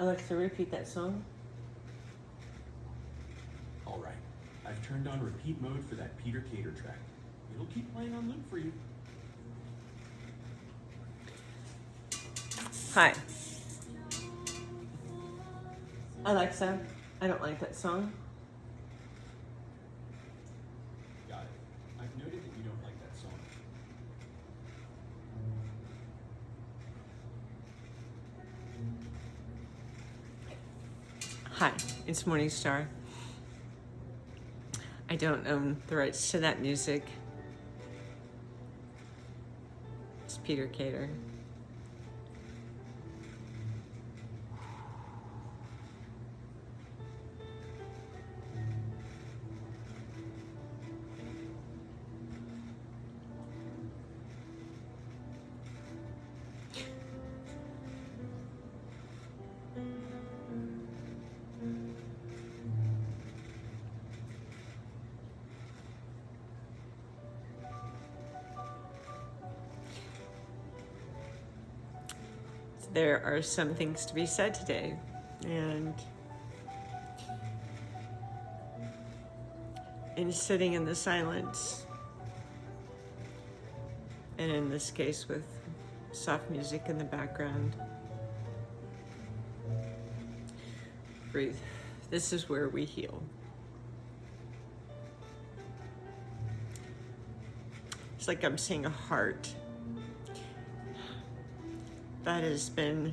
Alexa, repeat that song. All right, I've turned on repeat mode for that Peter Cater track. It'll keep playing on loop for you. Hi. Alexa, I don't like that song. Got it. I've noted that you don't like that song. Hi, it's Morningstar. I don't own the rights to that music. It's Peter Cater. There are some things to be said today, and in sitting in the silence, and in this case with soft music in the background, breathe. This is where we heal. It's like I'm seeing a heart that has been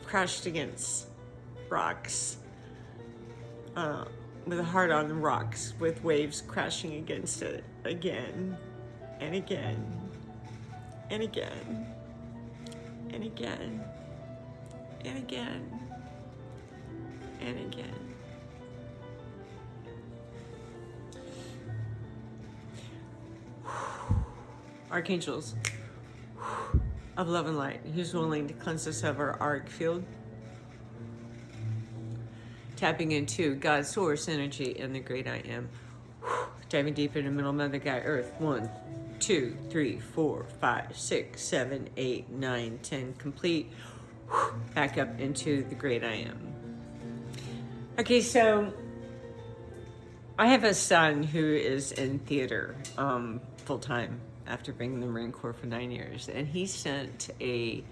crashed against rocks, with a heart on the rocks, with waves crashing against it again and again and again and again and again and again. Archangels of love and light, who's willing to cleanse us of our auric field, tapping into God's source energy and the great I am, diving deep into middle mother guy earth. 1, 2, 3, 4, 5, 6, 7, 8, 9, 10, complete. Back up into the great I am. Okay, so I have a son who is in theater full-time after being in the Marine Corps for 9 years, and he sent a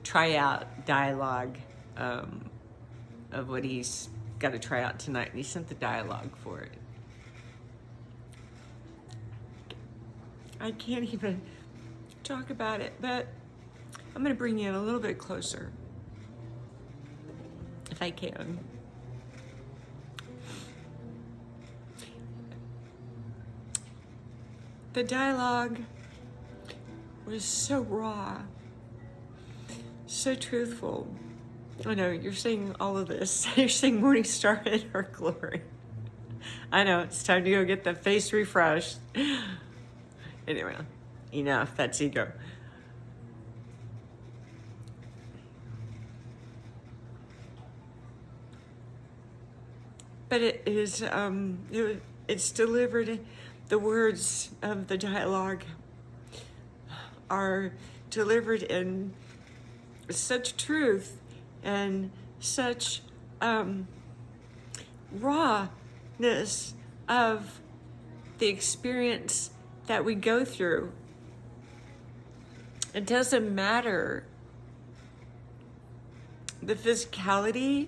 tryout dialogue of what he's got to try out tonight, and he sent the dialogue for it. I can't even talk about it, but I'm going to bring you in a little bit closer, if I can. The dialogue was so raw, so truthful. I know, you're seeing all of this. You're seeing Morningstar in her glory. I know, it's time to go get the face refreshed. Anyway, enough, that's ego. But it is, it's delivered. The words of the dialogue are delivered in such truth and such rawness of the experience that we go through. It doesn't matter the physicality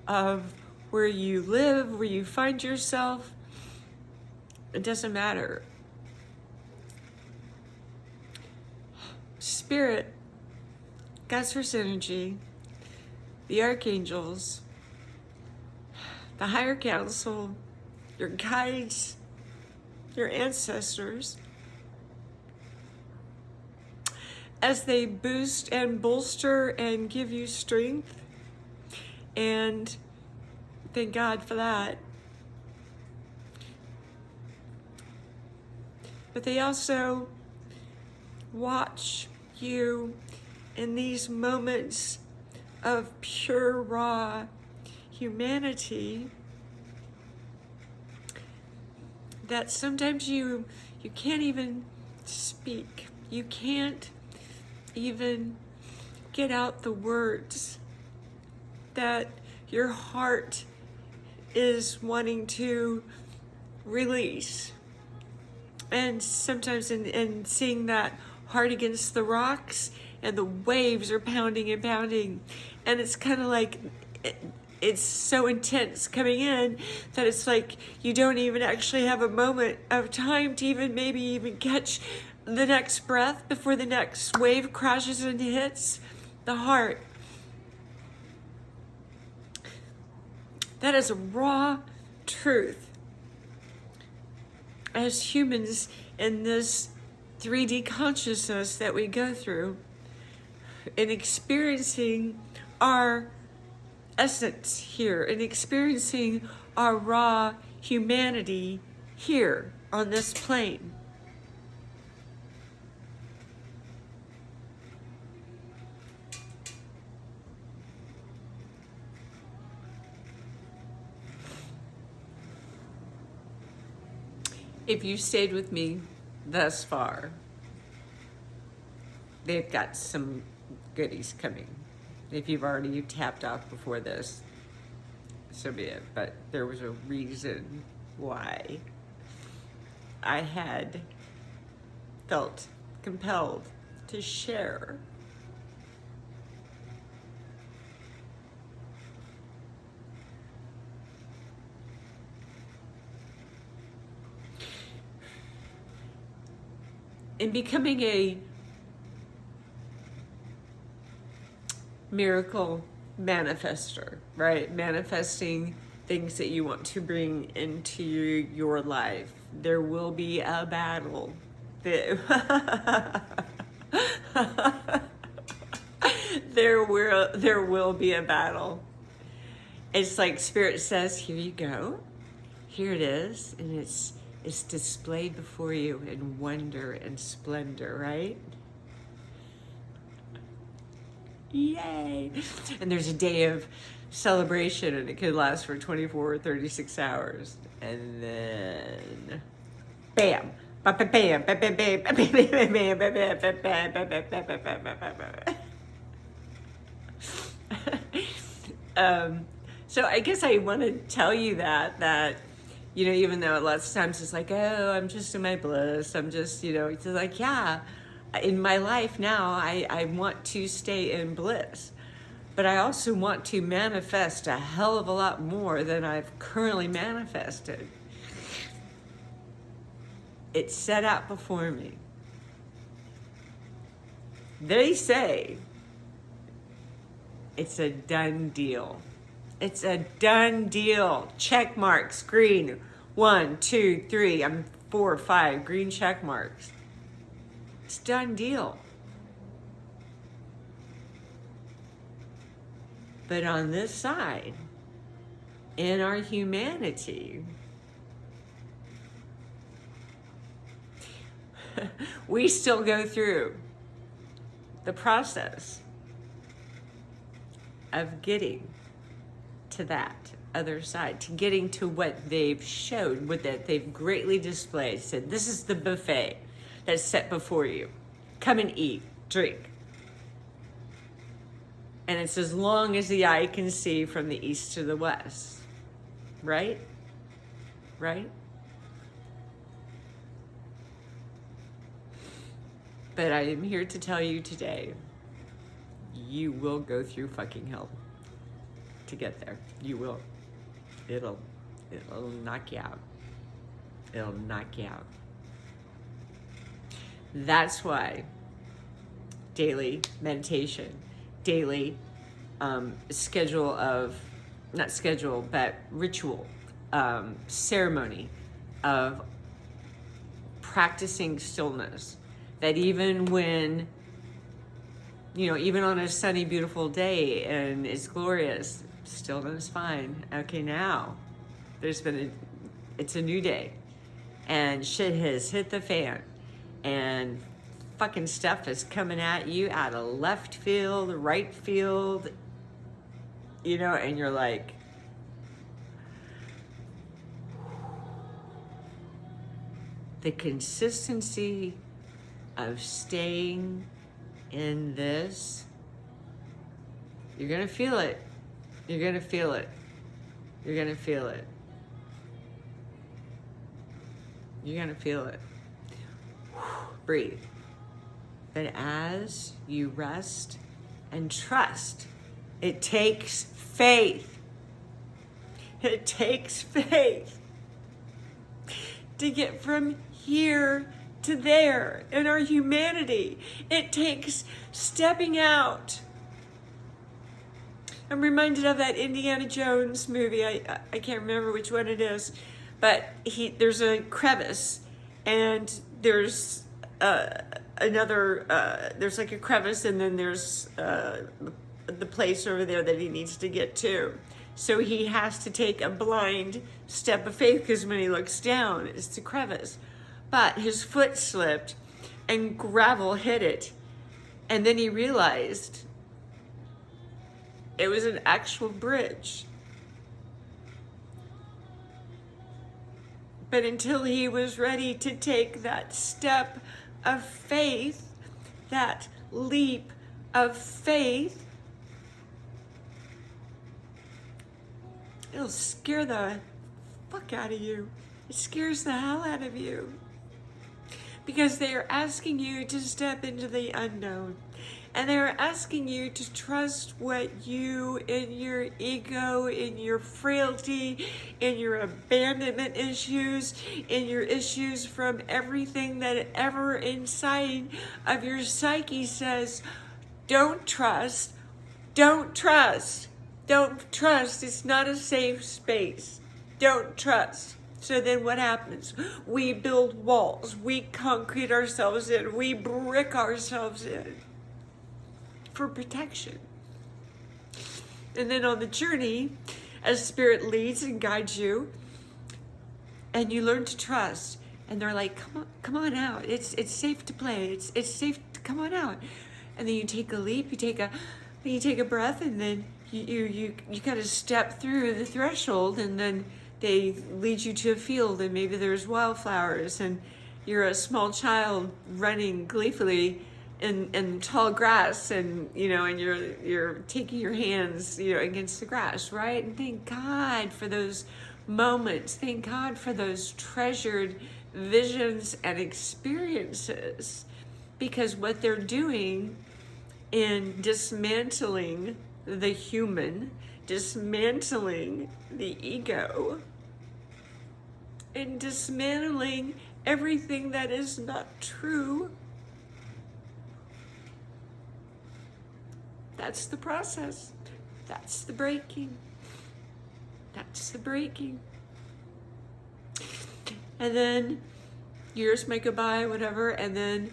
of where you live, where you find yourself. It doesn't matter. Spirit, God's source energy, the archangels, the higher council, your guides, your ancestors, as they boost and bolster and give you strength, and thank God for that. But they also watch you in these moments of pure, raw humanity that sometimes you can't even speak. You can't even get out the words that your heart is wanting to release. And sometimes in seeing that heart against the rocks and the waves are pounding and pounding, and it's kind of like it's so intense coming in that it's like you don't even actually have a moment of time to maybe even catch the next breath before the next wave crashes and hits the heart. That is a raw truth. As humans in this 3D consciousness that we go through, in experiencing our essence here, in experiencing our raw humanity here on this plane. If you stayed with me thus far, they've got some goodies coming. If you've already tapped off before this, so be it. But there was a reason why I had felt compelled to share. In becoming a miracle manifester, right? Manifesting things that you want to bring into your life. There will be a battle. There will be a battle. It's like Spirit says, here you go. Here it is. And it's displayed before you in wonder and splendor, right? Yay! And there's a day of celebration, and it could last for 24 or 36 hours. And then, bam! Bam! So I guess I want to tell you that you know, even though lots of times it's like, oh, I'm just in my bliss. I'm just, you know, it's like, yeah, in my life now, I want to stay in bliss. But I also want to manifest a hell of a lot more than I've currently manifested. It's set out before me. They say it's a done deal. It's a done deal. Check marks, green. 1, 2, 3. I'm 4, 5 green check marks. It's done deal. But on this side, in our humanity, we still go through the process of getting to that other side, to getting to what they've showed, what that they've greatly displayed. Said, this is the buffet that's set before you. Come and eat, drink. And it's as long as the eye can see from the east to the west. Right? Right? But I am here to tell you today, you will go through fucking hell to get there. You will. It'll knock you out. It'll knock you out. That's why daily meditation, daily schedule of, not schedule, but ritual, ceremony of practicing stillness. That even when, you know, even on a sunny, beautiful day and it's glorious, stillness is fine. Okay, now it's a new day and shit has hit the fan and fucking stuff is coming at you out of left field, right field, you know, and you're like, the consistency of staying in this You're going to feel it. You're going to feel it. You're going to feel it. You're going to feel it. Breathe. But as you rest and trust, it takes faith. It takes faith to get from here to there in our humanity. It takes stepping out. I'm reminded of that Indiana Jones movie. I can't remember which one it is, but there's a crevice, and there's there's like a crevice, and then there's the place over there that he needs to get to. So he has to take a blind step of faith, because when he looks down, it's the crevice. But his foot slipped and gravel hit it. And then he realized it was an actual bridge. But until he was ready to take that step of faith, that leap of faith, it'll scare the fuck out of you. It scares the hell out of you. Because they are asking you to step into the unknown. And they're asking you to trust what you, in your ego, in your frailty, in your abandonment issues, in your issues from everything that ever inside of your psyche says, don't trust, don't trust, don't trust. It's not a safe space. Don't trust. So then what happens? We build walls. We concrete ourselves in. We brick ourselves in for protection. And then on the journey, as Spirit leads and guides you, and you learn to trust, and they're like, come on out. It's safe to play. It's safe to come on out. And then you take a leap, you take a breath, and then you kind of step through the threshold, and then they lead you to a field, and maybe there's wildflowers, and you're a small child running gleefully in tall grass, and and you're taking your hands against the grass, right? And thank God for those moments. Thank God for those treasured visions and experiences, because what they're doing in dismantling the human, dismantling the ego, and dismantling everything that is not true. That's the process. That's the breaking. That's the breaking. And then years might go by, whatever, and then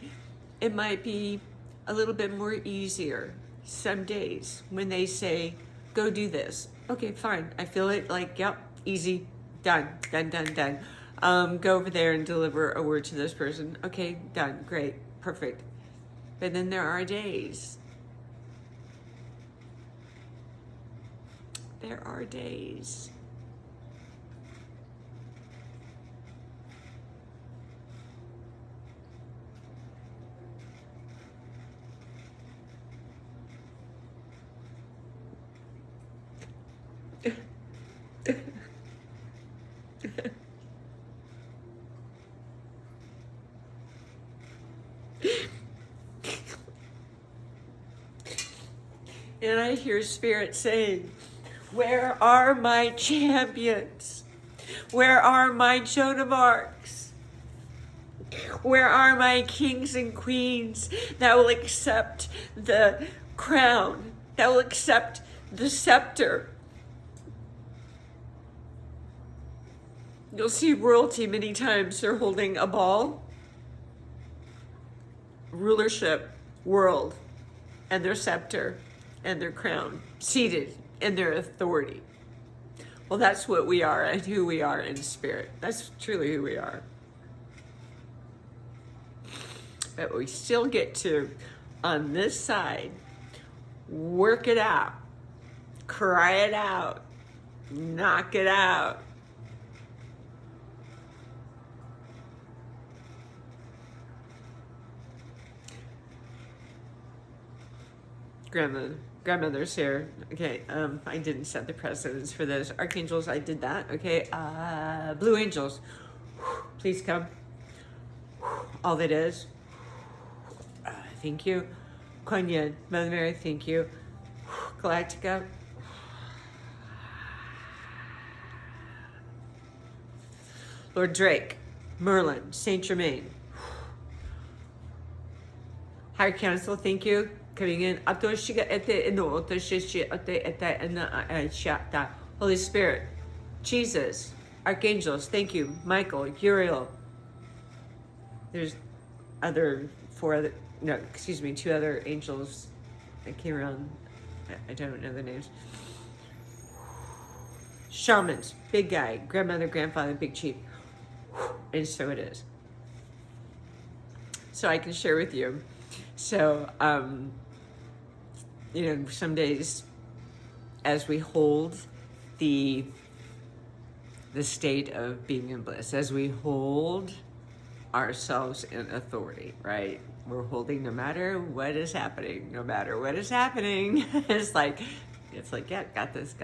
it might be a little bit more easier some days when they say, go do this. Okay, fine. I feel it, like, yep, easy, done. Go over there and deliver a word to this person. Okay, done, great, perfect. But then there are days. There are days. And I hear Spirit saying, where are my champions? Where are my Joan of Arcs? Where are my kings and queens that will accept the crown, that will accept the scepter? You'll see royalty many times. They're holding a ball, rulership, world, and their scepter and their crown, seated in their authority. Well, that's what we are and who we are in spirit. That's truly who we are. But we still get to, on this side, work it out, cry it out, knock it out. grandmother's here. Okay, I didn't set the precedence for those. Archangels, I did that. Okay, blue angels, please come. All that is. Thank you. Kuan Yin, Mother Mary, thank you. Galactica. Lord Drake, Merlin, Saint Germain. Higher Council, thank you. Coming in. Holy Spirit, Jesus, Archangels, thank you. Michael, Uriel. There's two other angels that came around. I don't know the names. Shamans, big guy, grandmother, grandfather, big chief. And so it is. So I can share with you. So, some days as we hold the state of being in bliss, as we hold ourselves in authority, right? We're holding no matter what is happening, It's like, yeah, got this.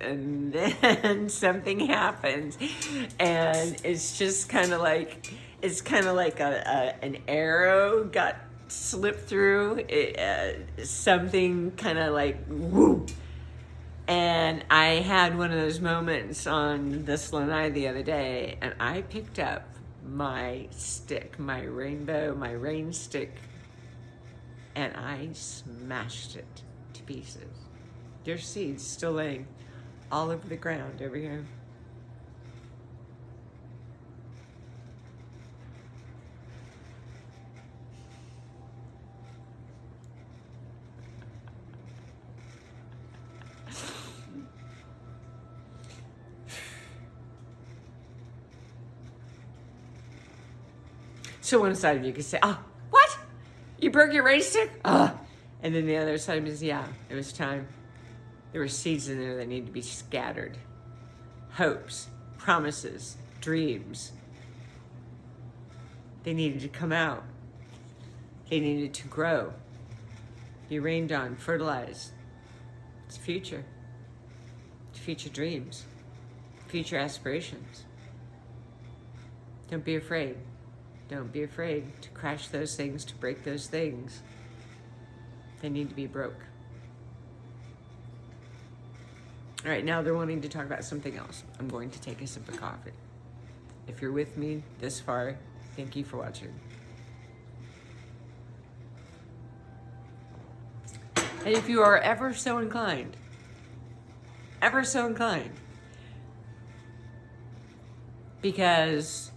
And then something happens. And it's just kind of like, an arrow got slipped through, something kind of like, whoo. And I had one of those moments on this lanai the other day, and I picked up my stick, my rain stick, and I smashed it to pieces. There's seeds still laying all over the ground over here. So one side of you could say, oh, what? You broke your rain stick? And then the other side is, yeah, it was time. There were seeds in there that needed to be scattered. Hopes, promises, dreams. They needed to come out. They needed to grow, be rained on, fertilized. It's future. It's future dreams, future aspirations. Don't be afraid. Don't be afraid to crash those things, to break those things. They need to be broke. All right, now they're wanting to talk about something else. I'm going to take a sip of coffee. If you're with me this far, thank you for watching. And if you are ever so inclined, because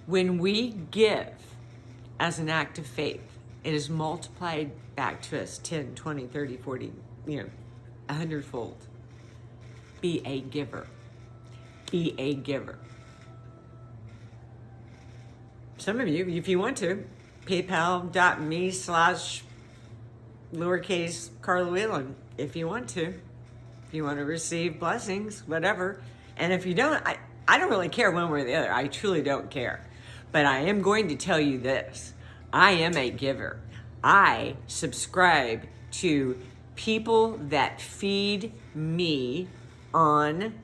when we give as an act of faith, it is multiplied back to us 10, 20, 30, 40, 100-fold. Be a giver. Be a giver. Some of you, if you want to, paypal.me/lowercase Carla Whelan, if you want to. If you want to receive blessings, whatever. And if you don't, I don't really care one way or the other. I truly don't care. But I am going to tell you this. I am a giver. I subscribe to people that feed me on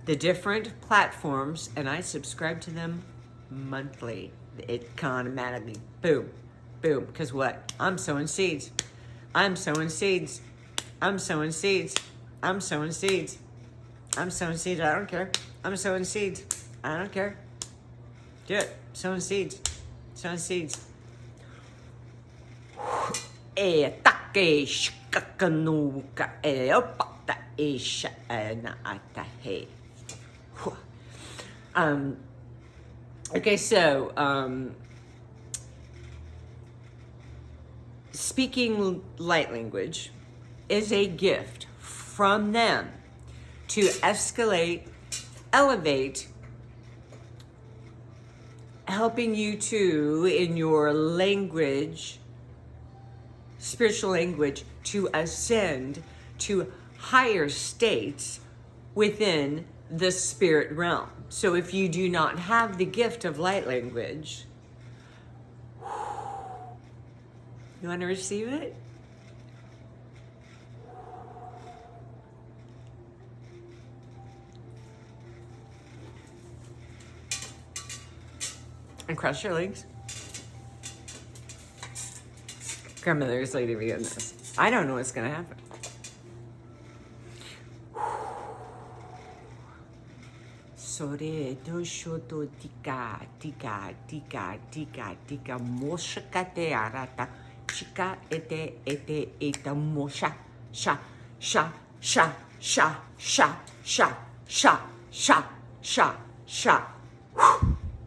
the different platforms, and I subscribe to them monthly. It automatically, boom, boom. Because what? I'm sowing seeds. I'm sowing seeds. I'm sowing seeds. I'm sowing seeds. I'm sowing seeds. I don't care. I'm sowing seeds. I don't care. Do it. Sowing seeds. Sowing seeds. Okay, so speaking light language is a gift from them to escalate, elevate, helping you to, in your language, spiritual language, to ascend to higher states within the spirit realm. So if you do not have the gift of light language, You want to receive it? And cross your legs. Grandmother's lady began this. I don't know what's gonna happen. Sore do shoto tika tika tika tika tika moshakate arata chika ete eta mosha sha sha sha sha sha sha sha sha sha sha.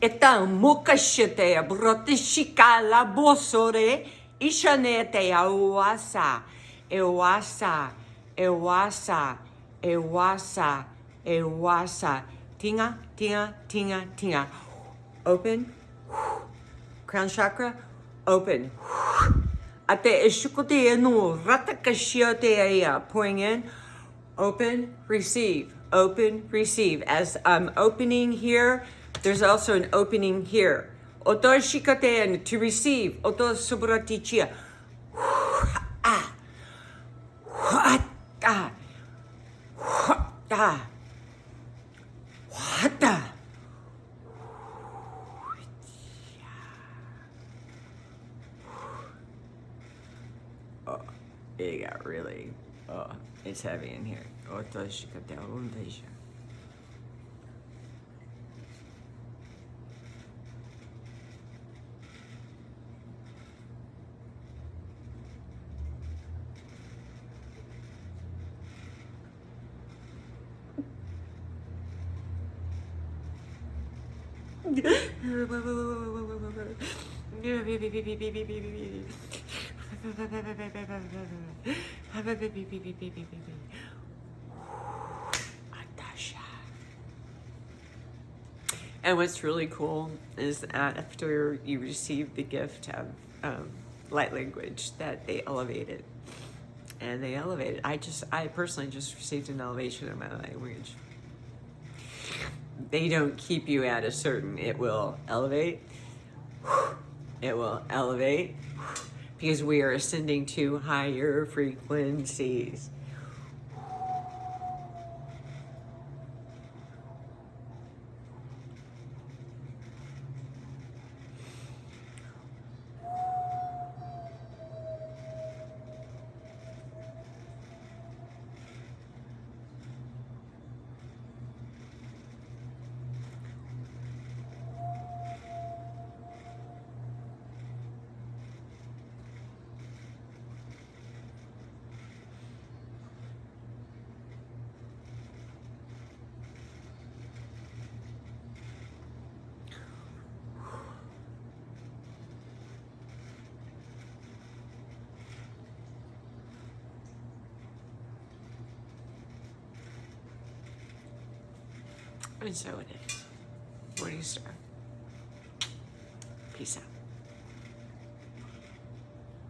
Eta mokashete brotishika la bosore ishanete awasa ewasa ewasa ewasa ewasa tinga tinga tinga tinga. Open. Crown chakra open. Ate eshukote no ratakashiote aya pouring in. Open, receive. Open, receive. As I'm opening here, there's also an opening here. Oto shikate to receive. Oto subratichia. Ah. Ah. Ah. Wata. Oh, it got really. Oh, it's heavy in here. Oto shikate undesha. And what's really cool is that after you receive the gift of light language, that they elevate it. And they elevate it. I personally just received an elevation of my language. They don't keep you at a certain, it will elevate. It will elevate because we are ascending to higher frequencies. And so it is. Morning Star. Peace out.